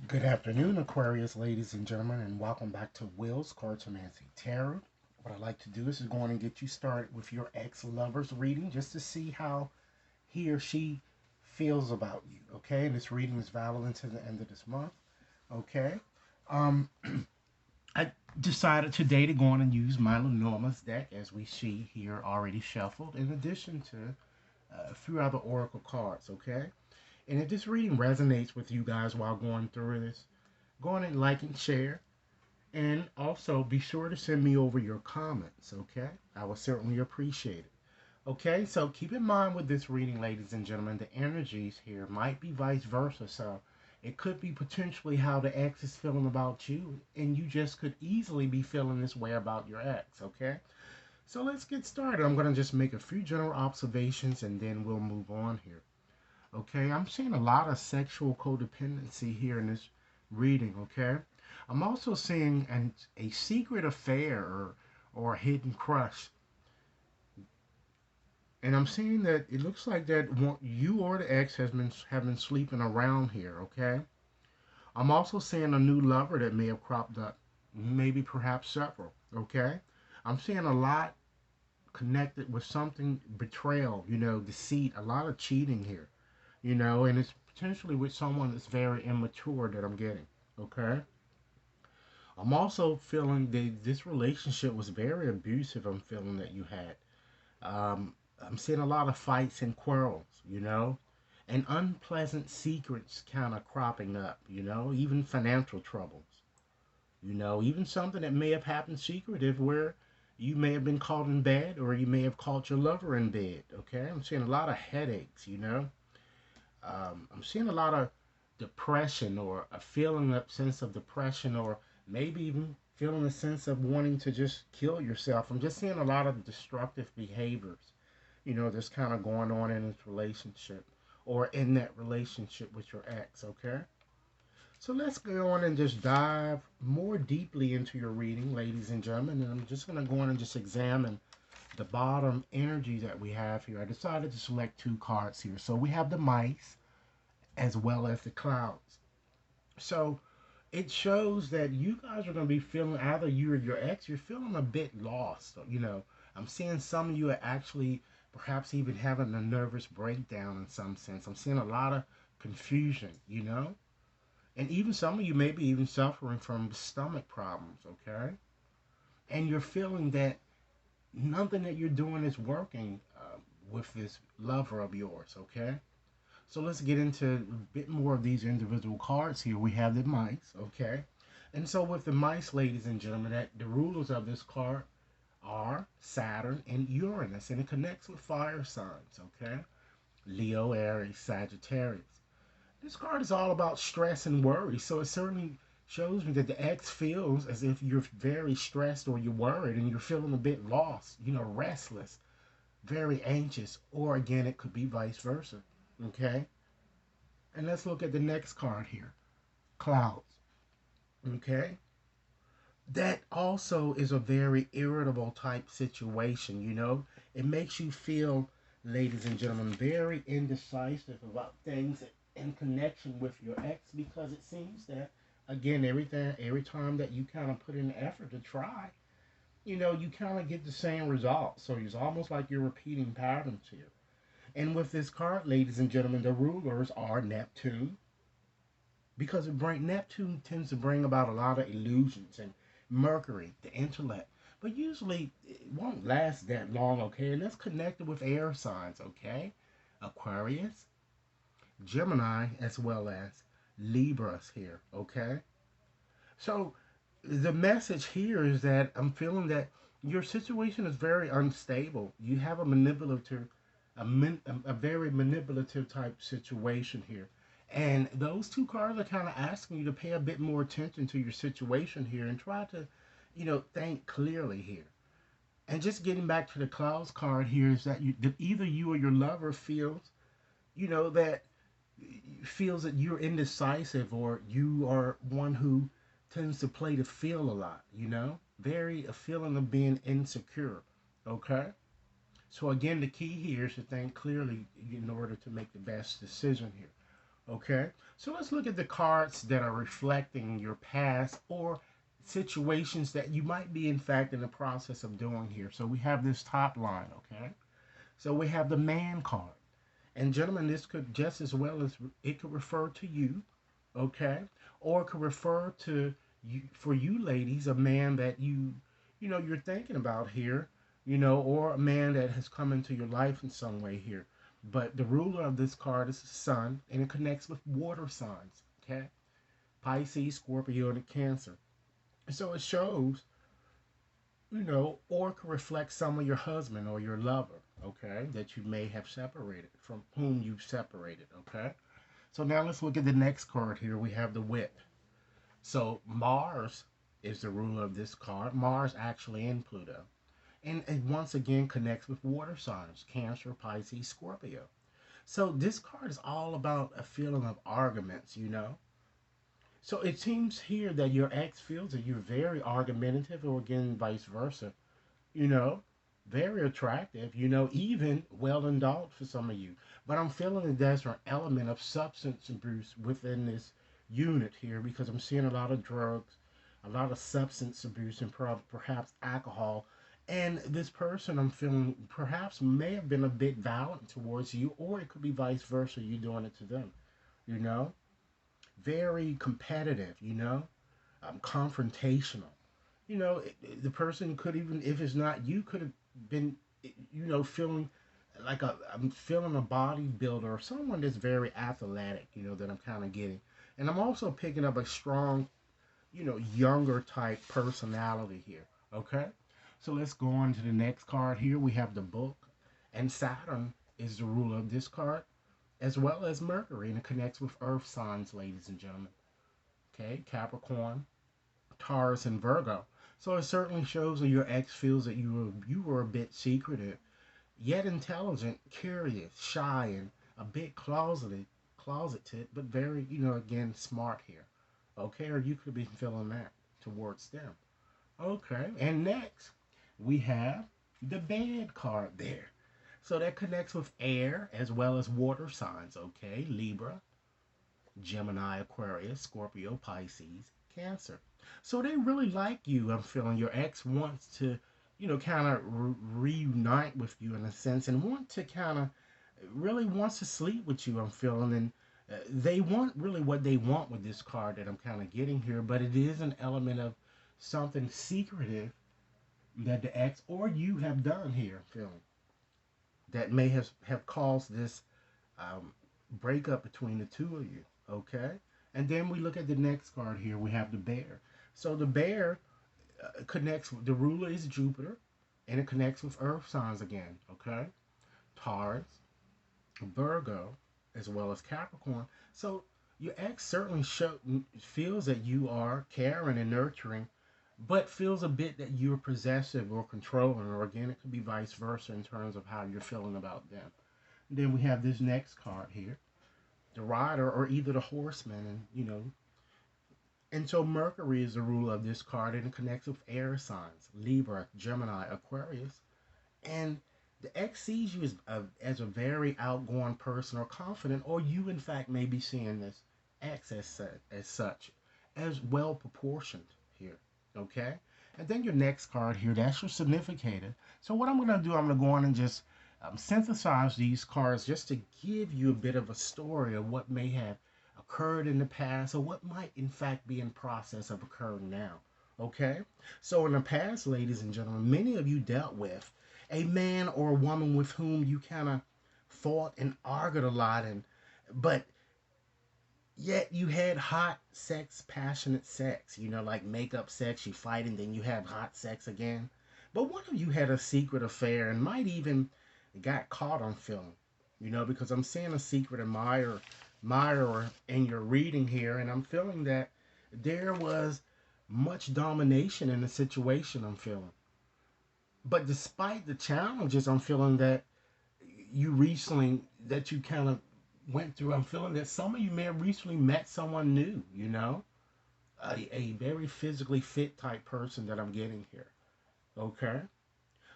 Good afternoon, Aquarius, ladies and gentlemen, and welcome back to Will's Cartomancy Tarot. What I'd like to do is go on and get you started with your ex-lover's reading just to see how he or she feels about you, okay? And this reading is valid until the end of this month, okay? Um, I decided today to go on and use my Lenormand's deck as we see here already shuffled, in addition to a few other oracle cards, okay? And if this reading resonates with you guys while going through this, go on and like and share. And also be sure to send me over your comments, okay? I will certainly appreciate it. Okay, so keep in mind with this reading, ladies and gentlemen, the energies here might be vice versa. So it could be potentially how the ex is feeling about you, and you just could easily be feeling this way about your ex, okay? So let's get started. I'm going to just make a few general observations and then we'll move on here. Okay, I'm seeing a lot of sexual codependency here in this reading, okay? I'm also seeing a secret affair or a hidden crush. And I'm seeing that it looks like that you or the ex have been sleeping around here, okay? I'm also seeing a new lover that may have cropped up, maybe perhaps several, okay? I'm seeing a lot connected with something betrayal, deceit, a lot of cheating here, and it's potentially with someone that's very immature that I'm getting, okay? I'm also feeling that this relationship was very abusive. I'm feeling that you had. I'm seeing a lot of fights and quarrels, and unpleasant secrets kind of cropping up, even financial troubles, even something that may have happened secretive where you may have been caught in bed or you may have caught your lover in bed, okay? I'm seeing a lot of headaches, I'm seeing a lot of depression or a feeling of sense of depression or maybe even feeling a sense of wanting to just kill yourself. I'm just seeing a lot of destructive behaviors, that's kind of going on in this relationship or in that relationship with your ex, okay? So let's go on and just dive more deeply into your reading, ladies and gentlemen. And I'm just going to go on and just examine the bottom energy that we have here. I decided to select two cards here. So we have the mice as well as the clouds. So it shows that you guys are going to be feeling, either you or your ex, you're feeling a bit lost. I'm seeing some of you are actually perhaps even having a nervous breakdown in some sense. I'm seeing a lot of confusion, and even some of you may be even suffering from stomach problems, okay? And you're feeling that nothing that you're doing is working with this lover of yours, okay? So let's get into a bit more of these individual cards here. We have the mice, okay? And so with the mice, ladies and gentlemen, that the rulers of this card are Saturn and Uranus, and it connects with fire signs, okay? Leo, Aries, Sagittarius. This card is all about stress and worry, so it certainly shows me that the X feels as if you're very stressed or you're worried and you're feeling a bit lost, restless, very anxious, or again, it could be vice versa, okay? And let's look at the next card here, clouds, okay? That also is a very irritable type situation, It makes you feel, ladies and gentlemen, very indecisive about things in connection with your ex because it seems that, again, every time that you kind of put in effort to try, you kind of get the same result. So it's almost like you're repeating patterns here. And with this card, ladies and gentlemen, the rulers are Neptune, because Neptune tends to bring about a lot of illusions, and Mercury, the intellect. But usually it won't last that long, okay? And that's connected with air signs, okay? Aquarius, Gemini, as well as Libras here, okay? So the message here is that I'm feeling that your situation is very unstable. You have a manipulative, a very manipulative type situation here. And those two cards are kind of asking you to pay a bit more attention to your situation here and try to, think clearly here. And just getting back to the clouds card here is that either you or your lover that feels that you're indecisive or you are one who tends to play the field a lot, very a feeling of being insecure, okay? So again, the key here is to think clearly in order to make the best decision here. Okay, so let's look at the cards that are reflecting your past or situations that you might be, in fact, in the process of doing here. So we have this top line, okay? So we have the man card. And gentlemen, this could just as well as it could refer to you, okay? Or it could refer to you, for you ladies, a man that you're thinking about here, or a man that has come into your life in some way here. But the ruler of this card is the sun, and it connects with water signs, okay? Pisces, Scorpio, and Cancer. So it shows, or it could reflect some of your husband or your lover, okay, that you may have separated, from whom you've separated, okay? So now let's look at the next card here. We have the whip. So Mars is the ruler of this card. Mars actually in Pluto. And it once again connects with water signs, Cancer, Pisces, Scorpio. So this card is all about a feeling of arguments. So it seems here that your ex feels that you're very argumentative, or again, vice versa. you know, Very attractive, even well endowed for some of you. But I'm feeling that there's an element of substance abuse within this unit here, because I'm seeing a lot of drugs, a lot of substance abuse, and perhaps alcohol. And this person, I'm feeling, perhaps may have been a bit violent towards you, or it could be vice versa, you doing it to them, you know? Very competitive, confrontational. The person could, even if it's not you, could have been, feeling like I'm feeling a bodybuilder or someone that's very athletic, that I'm kind of getting. And I'm also picking up a strong, younger type personality here. Okay. So let's go on to the next card here. We have the book, and Saturn is the ruler of this card, as well as Mercury, and it connects with earth signs, ladies and gentlemen. Okay. Capricorn, Taurus, and Virgo. So it certainly shows that your ex feels that you were a bit secretive, yet intelligent, curious, shy, and a bit closeted, but very, again, smart here. Okay, or you could be feeling that towards them. Okay, and next we have the bad card there. So that connects with air as well as water signs. Okay, Libra, Gemini, Aquarius, Scorpio, Pisces, Cancer. So they really like you. I'm feeling your ex wants to, kind of reunite with you in a sense, and want to kind of really wants to sleep with you. I'm feeling, and they want really what they want with this card that I'm kind of getting here, but it is an element of something secretive that the ex or you have done here. I'm feeling that may have caused this breakup between the two of you. Okay, and then we look at the next card here. We have the bear. So the bear connects. The ruler is Jupiter, and it connects with earth signs again. Okay, Taurus, Virgo, as well as Capricorn. So your ex certainly feels that you are caring and nurturing, but feels a bit that you're possessive or controlling, or again, it could be vice versa in terms of how you're feeling about them. Then we have this next card here, the rider, or either the horseman, and so Mercury is the ruler of this card, and it connects with air signs, Libra, Gemini, Aquarius, and the ex sees you as a very outgoing person or confident, or you in fact may be seeing this ex as such, as well proportioned here. Okay? And then your next card here, that's your significator. So what I'm going to do, I'm going to go on and just synthesize these cards just to give you a bit of a story of what may have occurred in the past, or what might in fact be in process of occurring now. Okay? So in the past, ladies and gentlemen, many of you dealt with a man or a woman with whom you kind of fought and argued a lot, and but yet you had hot sex, passionate sex, like makeup sex, you fight and then you have hot sex again. But one of you had a secret affair and might even got caught on film, because I'm seeing a secret admirer in your reading here, and I'm feeling that there was much domination in the situation. I'm feeling. But despite the challenges, I'm feeling that you recently, that you kind of went through, I'm feeling that some of you may have recently met someone new, a very physically fit type person that I'm getting here. Okay?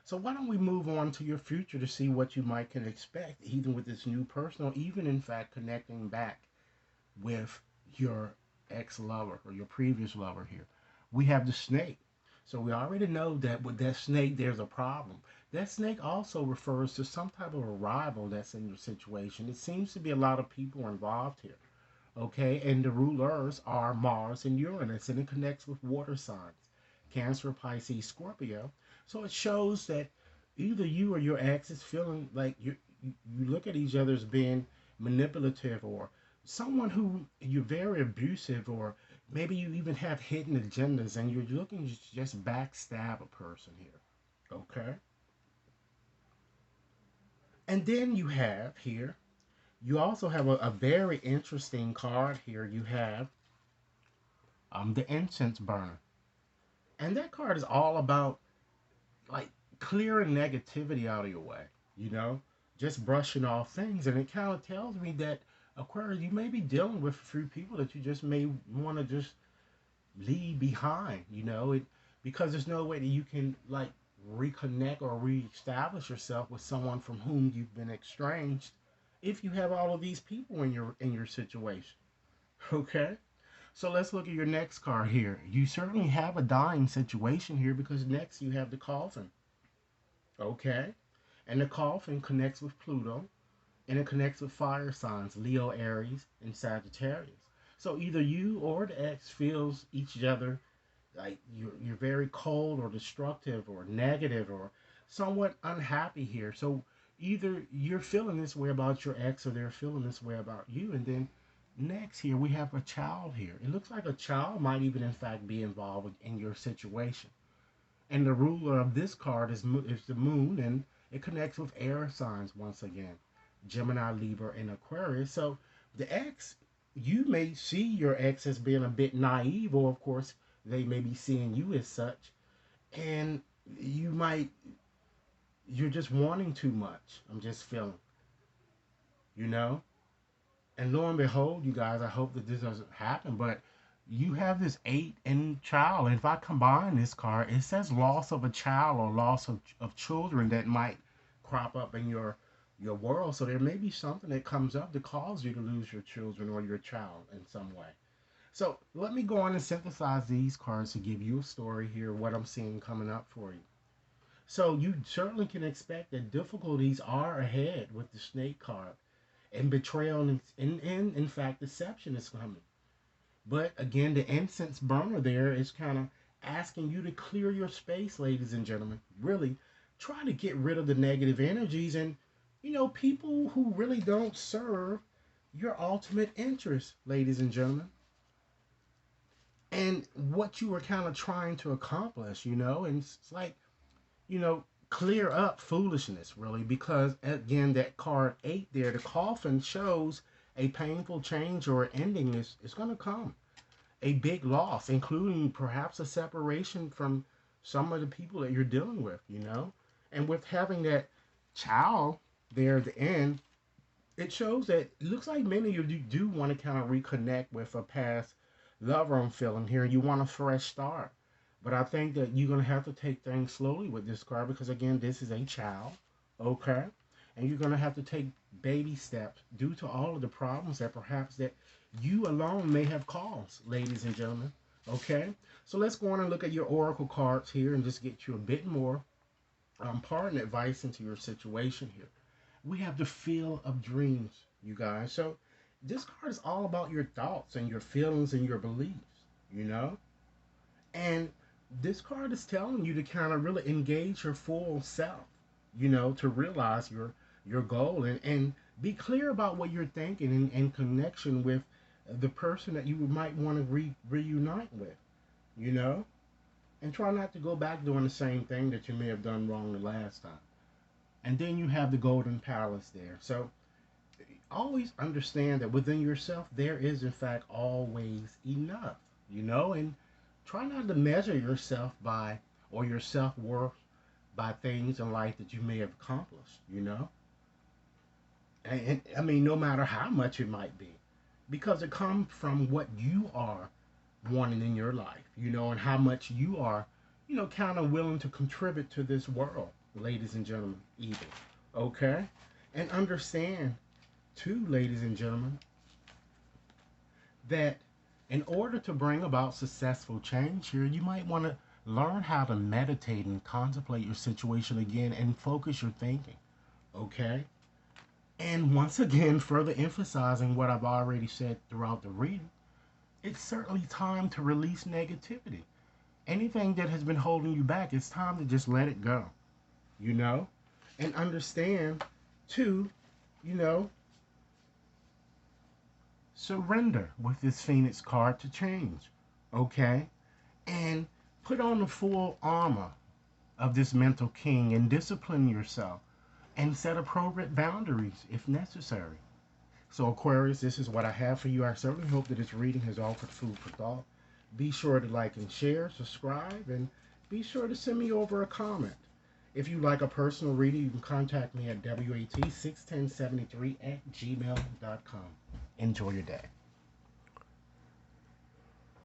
So why don't we move on to your future to see what you might can expect, even with this new person, or even in fact connecting back, with your ex-lover or your previous lover here. We have the snake. So we already know that with that snake, there's a problem. That snake also refers to some type of a rival that's in your situation. It seems to be a lot of people involved here. Okay, and the rulers are Mars and Uranus, and it connects with water signs, Cancer, Pisces, Scorpio. So it shows that either you or your ex is feeling like you look at each other as being manipulative, or someone who you're very abusive, or maybe you even have hidden agendas and you're looking to just backstab a person here. Okay, and then you have here, you also have a very interesting card here. You have the incense burner. And that card is all about like clearing negativity out of your way, you know, just brushing off things. And it kind of tells me that Aquarius, you may be dealing with a few people that you just may want to just leave behind, because there's no way that you can like reconnect or reestablish yourself with someone from whom you've been estranged if you have all of these people in your situation. Okay? So let's look at your next card here. You certainly have a dying situation here because next you have the coffin. Okay? And the coffin connects with Pluto and it connects with fire signs Leo, Aries, and Sagittarius. So either you or the ex feels each other like you're very cold or destructive or negative or somewhat unhappy here. So either you're feeling this way about your ex or they're feeling this way about you. And then next here we have a child here. It looks like a child might even in fact be involved in your situation. And the ruler of this card is the moon, and it connects with air signs once again, Gemini, Libra, and Aquarius. So the ex, you may see your ex as being a bit naive, or of course they may be seeing you as such, and you might you're just wanting too much. I'm just feeling, you know. And lo and behold, you guys, I hope that this doesn't happen, but you have this eight in child. And if I combine this card, it says loss of a child or loss of children that might crop up in your world. So there may be something that comes up to cause you to lose your children or your child in some way. So let me go on and synthesize these cards to give you a story here, what I'm seeing coming up for you. So you certainly can expect that difficulties are ahead with the snake card, and betrayal and in fact deception is coming. But again, the incense burner there is kind of asking you to clear your space, ladies and gentlemen. Really try to get rid of the negative energies and, people who really don't serve your ultimate interest, ladies and gentlemen. And what you were kind of trying to accomplish, and it's like, you know, clear up foolishness, really, because again, that card eight there, the coffin shows a painful change or ending is going to come, a big loss, including perhaps a separation from some of the people that you're dealing with, and with having that child there at the end, it shows that it looks like many of you do want to kind of reconnect with a past lover. I'm feeling here. You want a fresh start. But I think that you're going to have to take things slowly with this card because, again, this is a child. Okay? And you're going to have to take baby steps due to all of the problems that perhaps that you alone may have caused, ladies and gentlemen. Okay? So let's go on and look at your oracle cards here and just get you a bit more pardon advice into your situation here. We have the field of dreams, you guys. So this card is all about your thoughts and your feelings and your beliefs, you know? And this card is telling you to kind of really engage your full self, to realize your goal and be clear about what you're thinking in connection with the person that you might want to reunite with, you know? And try not to go back doing the same thing that you may have done wrong the last time. And then you have the golden palace there. So always understand that within yourself there is in fact always enough, and try not to measure yourself by or your self-worth by things in life that you may have accomplished, and I mean no matter how much it might be, because it comes from what you are wanting in your life, and how much you are, kind of willing to contribute to this world, ladies and gentlemen, even. Okay? And understand, too, ladies and gentlemen, that in order to bring about successful change here, you might want to learn how to meditate and contemplate your situation again and focus your thinking. Okay? And once again, further emphasizing what I've already said throughout the reading, it's certainly time to release negativity. Anything that has been holding you back, it's time to just let it go, you know? And understand, too, you know, surrender with this Phoenix card to change, okay? And put on the full armor of this mental king and discipline yourself and set appropriate boundaries if necessary. So, Aquarius, this is what I have for you. I certainly hope that this reading has offered food for thought. Be sure to like and share, subscribe, and be sure to send me over a comment. If you like a personal reading, you can contact me at WAT61073 at gmail.com. Enjoy your day.